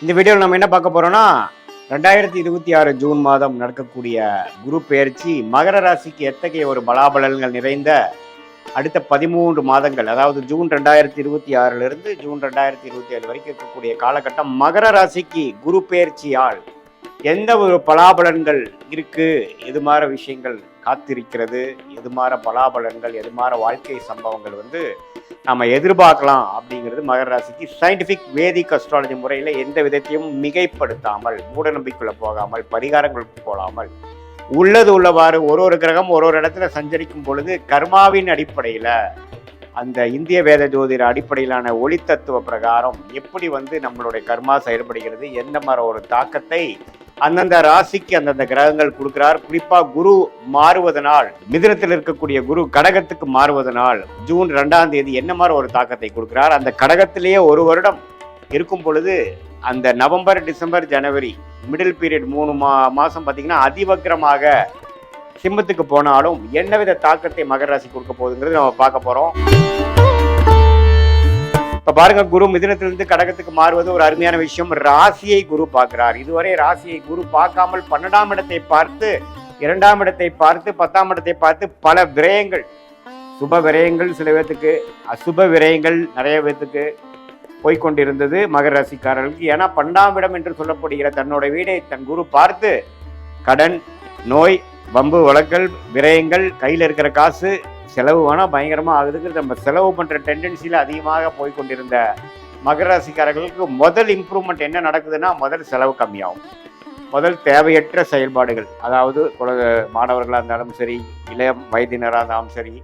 இந்த வீடியோவில் நம்ம என்ன பார்க்க போறோம்னா 2026 ஜூன் மாதம் நடக்கக்கூடிய குரு பெயர்ச்சி மகர ராசிக்கு எத்தகைய ஒரு பலாபலன்கள் நிறைந்த அடுத்த 13 மாதங்கள், அதாவது ஜூன் 2026 ஜூன் 2027 வரைக்கும் இருக்கக்கூடிய காலகட்டம் மகர ராசிக்கு குரு பெயர்ச்சியால் எந்த ஒரு பலாபலன்கள் இருக்கு, எது மாற விஷயங்கள் காத்திருக்கிறது, எது மாற பலாபலன்கள், எது மாற வாழ்க்கை சம்பவங்கள் நம்ம எதிர்பார்க்கலாம் அப்படிங்கிறது மகர ராசிக்கு சயின்டிஃபிக் வேதிக் அஸ்ட்ராலஜி முறையில் எந்த விதத்தையும் மிகைப்படுத்தாமல், மூட நம்பிக்கைக்குள்ள போகாமல், பரிகாரங்களுக்கு போகாமல், உள்ளது உள்ளவாறு ஒரு கிரகம் ஒரு இடத்துல சஞ்சரிக்கும் பொழுது கர்மாவின் அடிப்படையில், அந்த இந்திய வேத ஜோதிட அடிப்படையிலான ஒளி தத்துவ பிரகாரம் எப்படி நம்மளுடைய கர்மா செயல்படுகிறது, எந்த மாதிரி ஒரு தாக்கத்தை அந்தந்த ராசிக்கு அந்தந்த கிரகங்கள் கொடுக்கிறார். குறிப்பா குரு மாறுவதனால், மிதுனத்தில் இருக்கக்கூடிய குரு கடகத்துக்கு மாறுவதனால் ஜூன் 2ஆம் தேதி என்ன மாதிரி ஒரு தாக்கத்தை கொடுக்கிறார். அந்த கடகத்திலேயே ஒரு வருடம் இருக்கும் பொழுது அந்த நவம்பர், டிசம்பர், ஜனவரி மிடில் பீரியட் 3 மாசம் பார்த்தீங்கன்னா அதிவக்ரமாக சிம்மத்துக்கு போனாலும் என்னவித தாக்கத்தை மகர ராசி கொடுக்க போகுதுங்கிறது நம்ம பார்க்க போறோம். இப்ப பாருங்க, குரு மிதுனத்திலிருந்து கடகத்துக்கு மாறுவது ஒரு அருமையான விஷயம். ராசியை குரு பார்க்கிறார். இதுவரை ராசியை குரு பார்க்காமல் 12ஆம் இடத்தை பார்த்து, 2ஆம் இடத்தை பார்த்து, 10ஆம் இடத்தை பார்த்து பல விரயங்கள், சுப விரயங்கள் சில பேர்த்துக்கு, அசுப விரயங்கள் நிறைய பேர்த்துக்கு போய்கொண்டிருந்தது மகர ராசிக்காரர்களுக்கு. ஏன்னா 12ஆம் இடம் என்று சொல்லப்படுகிற தன்னோட வீடை தன் குரு பார்த்து கடன், நோய், வம்பு வழக்கல், விரயங்கள், கையில் இருக்கிற காசு செலவு வேணால் பயங்கரமாக ஆகுதுக்கு நம்ம செலவு பண்ணுற டெண்டன்சியில் அதிகமாக போய்கொண்டிருந்த மகர ராசிக்காரர்களுக்கு முதல் இம்ப்ரூவ்மெண்ட் என்ன நடக்குதுன்னா, முதல் செலவு கம்மியாகும். முதல் தேவையற்ற செயல்பாடுகள், அதாவது மாணவர்களாக இருந்தாலும் சரி, இளம் வயதினராக இருந்தாலும் சரி,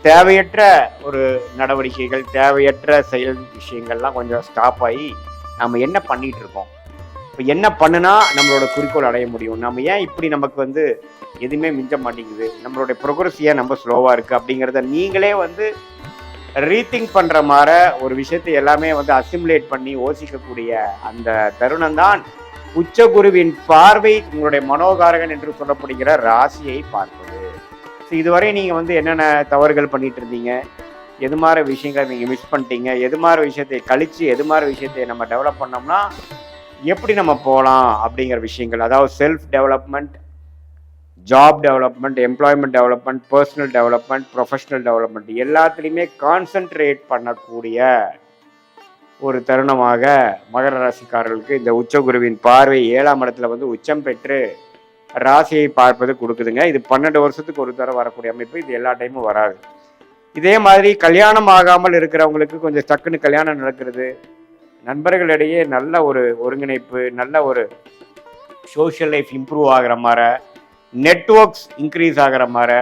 தேவையற்ற ஒரு நடவடிக்கைகள், தேவையற்ற செயல் விஷயங்கள்லாம் கொஞ்சம் ஸ்டாப் ஆகி நம்ம என்ன பண்ணிட்டு இருக்கோம், இப்போ என்ன பண்ணுனா நம்மளோட குறிக்கோள் அடைய முடியும், நம்ம ஏன் இப்படி நமக்கு எதுவுமே மிஞ்ச மாட்டேங்குது, நம்மளுடைய ப்ரோக்ரஸ் ஏன் நம்ம ஸ்லோவாக இருக்குது அப்படிங்கிறத நீங்களே ரீதிங்க் பண்ணுற மாதிரி ஒரு விஷயத்தை எல்லாமே அசிமுலேட் பண்ணி யோசிக்கக்கூடிய அந்த தருணம் தான் உச்சகுருவின் பார்வை உங்களுடைய மனோகாரகன் என்று சொல்லப்படுகிற ராசியை பார்ப்பது. ஸோ இதுவரை நீங்கள் என்னென்ன தவறுகள் பண்ணிட்டு இருந்தீங்க, எது மாதிரி விஷயங்களை நீங்கள் மிஸ் பண்ணிட்டீங்க, எது மாதிரி விஷயத்தை கழித்து எது மாதிரி விஷயத்தை நம்ம டெவலப் பண்ணோம்னா எப்படி நம்ம போகலாம் அப்படிங்கிற விஷயங்கள், அதாவது self development, job development, employment development, personal development, professional development எல்லாத்துலேயுமே கான்சென்ட்ரேட் பண்ணக்கூடிய ஒரு தருணமாக மகர ராசிக்காரர்களுக்கு இந்த உச்சகுருவின் பார்வை 7ஆம் இடத்துல உச்சம் பெற்று ராசியை பார்ப்பது கொடுக்குதுங்க. இது 12 வருஷத்துக்கு ஒரு தடவை வரக்கூடிய அமைப்பு. இது எல்லா டைமும் வராது. இதே மாதிரி கல்யாணம் ஆகாமல் இருக்கிறவங்களுக்கு கொஞ்சம் டக்குன்னு கல்யாணம் நடக்கிறது, நண்பர்களிடையே நல்ல ஒரு ஒருங்கிணைப்பு, நல்ல ஒரு சோஷியல் லைஃப் இம்ப்ரூவ் ஆகிற மாதிரி, நெட்வொர்க்ஸ் இன்க்ரீஸ் ஆகிற மாதிரி,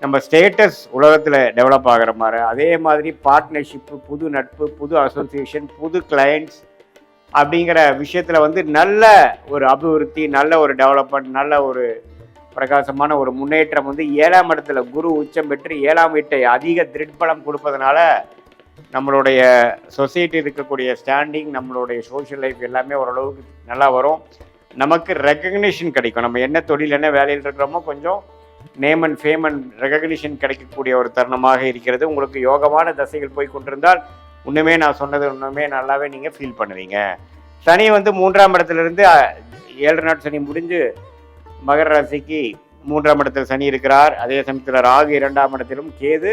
நம்ம ஸ்டேட்டஸ் உலகத்தில் டெவலப் ஆகிற மாதிரி, அதே மாதிரி பார்ட்னர்ஷிப்பு, புது நட்பு, புது அசோசியேஷன், புது கிளைண்ட்ஸ் அப்படிங்கிற விஷயத்தில் நல்ல ஒரு அபிவிருத்தி, நல்ல ஒரு டெவலப்மெண்ட், நல்ல ஒரு பிரகாசமான ஒரு முன்னேற்றம் 7ஆம் இடத்துல குரு உச்சம் பெற்று 7ஆம் வீட்டை அதிக திருட்பலம் கொடுப்பதனால நம்மளுடைய சொசைட்டி இருக்கக்கூடிய ஸ்டாண்டிங், நம்மளுடைய சோஷியல் லைஃப் எல்லாமே ஓரளவுக்கு நல்லா வரும். நமக்கு ரெக்கக்னிஷன் கிடைக்கும். நம்ம என்ன தொழில், என்ன வேலையில் இருக்கிறோமோ கொஞ்சம் name and fame and recognition கிடைக்கக்கூடிய ஒரு தருணமாக இருக்கிறது. உங்களுக்கு யோகமான தசைகள் போய் கொண்டிருந்தால் இன்னுமே நான் சொன்னது இன்னுமே நல்லாவே நீங்கள் ஃபீல் பண்ணுவீங்க. சனி 3ஆம் இடத்துலேருந்து 7 நாட் சனி முடிஞ்சு மகர ராசிக்கு 3ஆம் இடத்துல சனி இருக்கிறார். அதே சமயத்தில் ராகு 2ஆம் இடத்திலும், கேது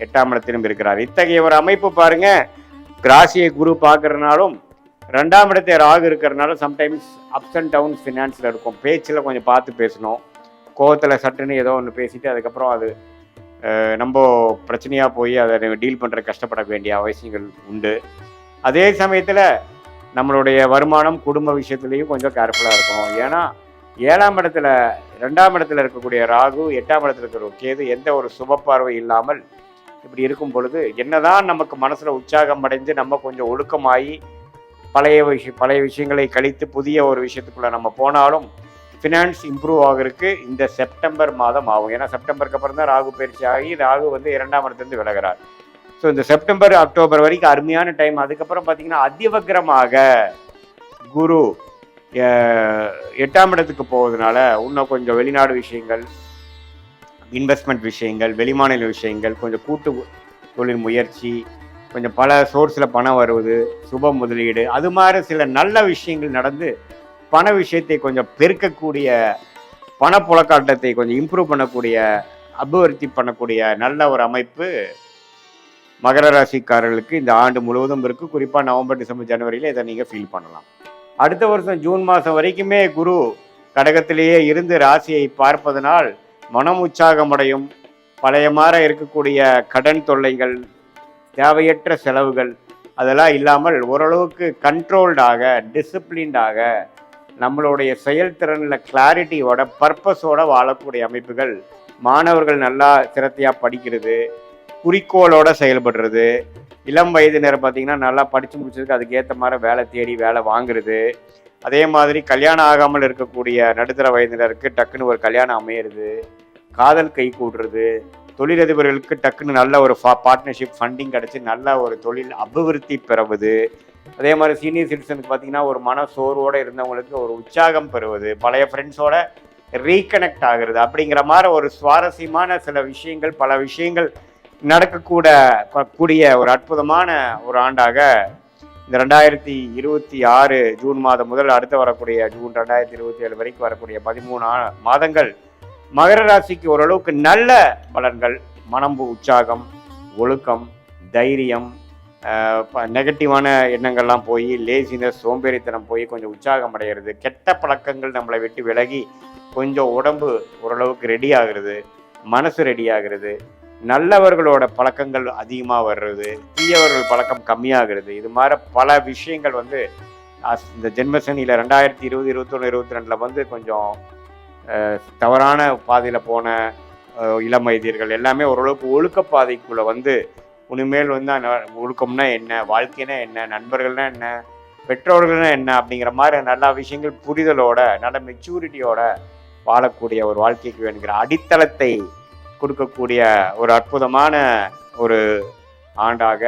8ஆம் இடத்திலும் இருக்கிறார். இத்தகைய ஒரு அமைப்பு பாருங்க. ராசியை குரு பார்க்கறதுனாலும் 2ஆம் இடத்தை ராகு இருக்கிறதுனால சம்டைம்ஸ் அப்ஸ் அண்ட் டவுன்ஸ் ஃபினான்ஸில் இருக்கும். பேச்சில் கொஞ்சம் பார்த்து பேசணும். கோவத்தில் சட்டுன்னு ஏதோ ஒன்று பேசிட்டு அதுக்கப்புறம் அது நம்ம பிரச்சனையாக போய் அதை டீல் பண்ணுற கஷ்டப்பட வேண்டிய அவசியங்கள் உண்டு. அதே சமயத்தில் நம்மளுடைய வருமானம், குடும்ப விஷயத்துலேயும் கொஞ்சம் கேர்ஃபுல்லாக இருக்கணும். ஏன்னா 7ஆம் இடத்துல 2ஆம் இடத்துல இருக்கக்கூடிய ராகு, 8ஆம் இடத்துல இருக்கிற கேது எந்த ஒரு சுப பார்வை இல்லாமல் இப்படி இருக்கும் பொழுது என்னதான் நமக்கு மனசுல உற்சாகம் அடைஞ்சு நம்ம கொஞ்சம் ஒழுக்கமாகி பழைய விஷயங்களை கழித்து புதிய ஒரு விஷயத்துக்குள்ள நம்ம போனாலும் ஃபினான்ஸ் இம்ப்ரூவ் ஆகிறதுக்கு இந்த செப்டம்பர் மாதம் ஆகும். ஏன்னா செப்டம்பருக்கு அப்புறம் தான் ராகு பயிற்சி ஆகி ராகு 2ஆம் இடத்துலேருந்து விலகிறார். ஸோ இந்த செப்டம்பர், அக்டோபர் வரைக்கும் அருமையான டைம். அதுக்கப்புறம் பார்த்தீங்கன்னா அதிவக்ரமாக குரு 8ஆம் இடத்துக்கு போவதனால இன்னும் கொஞ்சம் வெளிநாடு விஷயங்கள், இன்வெஸ்ட்மெண்ட் விஷயங்கள், வெளிமாநில விஷயங்கள், கொஞ்சம் கூட்டு தொழில் முயற்சி, கொஞ்சம் பல சோர்ஸில் பணம் வருவது, சுப முதலீடு, அது மாதிரி சில நல்ல விஷயங்கள் நடந்து பண விஷயத்தை கொஞ்சம் பெருக்கக்கூடிய, பணப்புழக்காட்டத்தை கொஞ்சம் இம்ப்ரூவ் பண்ணக்கூடிய, அபிவிருத்தி பண்ணக்கூடிய நல்ல ஒரு அமைப்பு மகர ராசிக்காரர்களுக்கு இந்த ஆண்டு முழுவதும் இருக்குது. குறிப்பாக நவம்பர், டிசம்பர், ஜனவரியில் இதை நீங்கள் ஃபீல் பண்ணலாம். அடுத்த வருஷம் ஜூன் மாதம் வரைக்குமே குரு கடகத்திலேயே இருந்து ராசியை பார்ப்பதனால் மனம் உற்சாகமடையும். பழைய மாற இருக்கக்கூடிய கடன் தொல்லைகள், தேவையற்ற செலவுகள் அதெல்லாம் இல்லாமல் ஓரளவுக்கு கண்ட்ரோல்டாக, டிசிப்ளின்டாக, நம்மளுடைய செயல்திறனில் கிளாரிட்டியோட, பர்பஸோட வாழக்கூடிய அமைப்புகள். மாணவர்கள் நல்லா சிரத்தையாக படிக்கிறது, குறிக்கோளோட செயல்படுறது, இளம் வயதினர் பார்த்திங்கன்னா நல்லா படித்து முடிச்சதுக்கு அதுக்கேற்ற மாதிரி வேலை தேடி வேலை வாங்குறது. அதே மாதிரி கல்யாணம் ஆகாமல் இருக்கக்கூடிய நடுத்தர வயதினருக்கு டக்குன்னு ஒரு கல்யாணம் அமையிறது, காதல் கை கூடுறது, தொழிலதிபர்களுக்கு டக்குன்னு நல்ல ஒரு பார்ட்னர்ஷிப் ஃபண்டிங் கிடச்சி நல்ல ஒரு தொழில் அபிவிருத்தி பெறுவது. அதே மாதிரி சீனியர் சிட்டிசனுக்கு பார்த்திங்கன்னா ஒரு மன சோர்வோடு இருந்தவங்களுக்கு ஒரு உற்சாகம் பெறுவது, பழைய ஃப்ரெண்ட்ஸோட ரீகனெக்ட் ஆகுறது, அப்படிங்கிற மாதிரி ஒரு சுவாரஸ்யமான சில விஷயங்கள், பல விஷயங்கள் நடக்கக்கூடிய ஒரு அற்புதமான ஒரு ஆண்டாக இந்த 2026 ஜூன் மாதம் முதல் அடுத்து வரக்கூடிய ஜூன் 2027 வரைக்கும் வரக்கூடிய 13 மாதங்கள் மகர ராசிக்கு ஓரளவுக்கு நல்ல பலன்கள். மனம்பு உற்சாகம், ஒழுக்கம், தைரியம், நெகட்டிவான எண்ணங்கள்லாம் போய் லேசினஸ், சோம்பேறித்தனம் போய் கொஞ்சம் உற்சாகம் அடைகிறது. கெட்ட பழக்கங்கள் நம்மளை விட்டு விலகி கொஞ்சம் உடம்பு ஓரளவுக்கு ரெடி ஆகுறது, மனசு ரெடி ஆகுறது, நல்லவர்களோட பழக்கங்கள் அதிகமாக வர்றது, தீயவர்கள் பழக்கம் கம்மியாகிறது. இது மாதிரி பல விஷயங்கள் இந்த ஜென்மசனியில் 2020, 21, 22 கொஞ்சம் தவறான பாதையில் போன இளம் வயதியர்கள் எல்லாமே ஓரளவுக்கு ஒழுக்க பாதைக்குள்ளே உனிமேல் ஒழுக்கம்னா என்ன, வாழ்க்கைனா என்ன, நண்பர்கள்னா என்ன, பெற்றோர்கள்னா என்ன அப்படிங்கிற மாதிரி நல்ல விஷயங்கள் புரிதலோட, நல்ல மெச்சூரிட்டியோட வாழக்கூடிய ஒரு வாழ்க்கைக்கு வேணுங்கிற அடித்தளத்தை கொடுக்கக்கூடிய ஒரு அற்புதமான ஒரு ஆண்டாக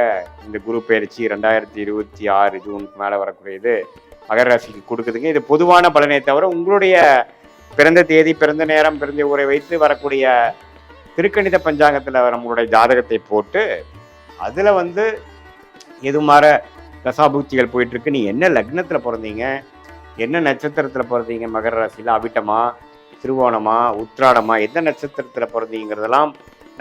இந்த குரு பயிற்சி 2026 ஜூனுக்கு மேலே வரக்கூடியது மகர ராசிக்கு கொடுக்குதுங்க. இது பொதுவான பலனை தவிர உங்களுடைய பிறந்த தேதி, பிறந்த நேரம், பிறந்த ஊரை வைத்து வரக்கூடிய திருக்கணித பஞ்சாங்கத்தில் நம்மளுடைய ஜாதகத்தை போட்டு அதில் எது மாதிரி தசாபுக்திகள் போயிட்டுருக்கு, நீ என்ன லக்னத்தில் பிறந்தீங்க, என்ன நட்சத்திரத்தில் பிறந்தீங்க, மகர ராசியில் அவிட்டமா, திருவோணமா, உத்திராடமா, எந்த நட்சத்திரத்தில் பிறந்தீங்கிறதெல்லாம்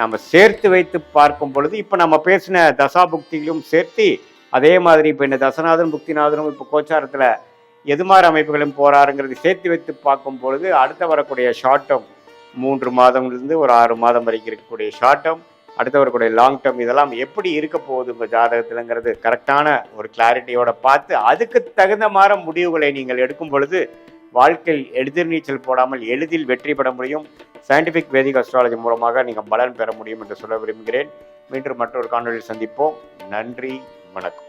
நம்ம சேர்த்து வைத்து பார்க்கும் பொழுது இப்போ நம்ம பேசின தசாபுக்திகளும் சேர்த்து அதே மாதிரி இப்போ இந்த தசநாதன் புக்திநாதனும் இப்போ கோச்சாரத்தில் எது மாதிரி அமைப்புகளும் போகிறாருங்கிறது சேர்த்து வைத்து பார்க்கும் பொழுது அடுத்த வரக்கூடிய ஷார்ட் டேர்ம் 3 மாதம்லேருந்து ஒரு 6 மாதம் வரைக்கும் இருக்கக்கூடிய ஷார்ட் டேர்ம், அடுத்து வரக்கூடிய லாங் டேர்ம், இதெல்லாம் எப்படி இருக்க போகுது உங்கள் ஜாதகத்தில்ங்கிறது கரெக்டான ஒரு கிளாரிட்டியோட பார்த்து அதுக்கு தகுந்த மாதிரி முடிவுகளை நீங்கள் எடுக்கும் பொழுது வாழ்க்கையில் எளிதில் நீச்சல் போடாமல் எளிதில் வெற்றி பெற முடியும். சயின்டிஃபிக் வேதிக் அஸ்ட்ராலஜி மூலமாக நீங்கள் பலன் பெற முடியும் என்று சொல்ல விரும்புகிறேன். மீண்டும் மற்றொரு காணொலியில் சந்திப்போம். நன்றி, வணக்கம்.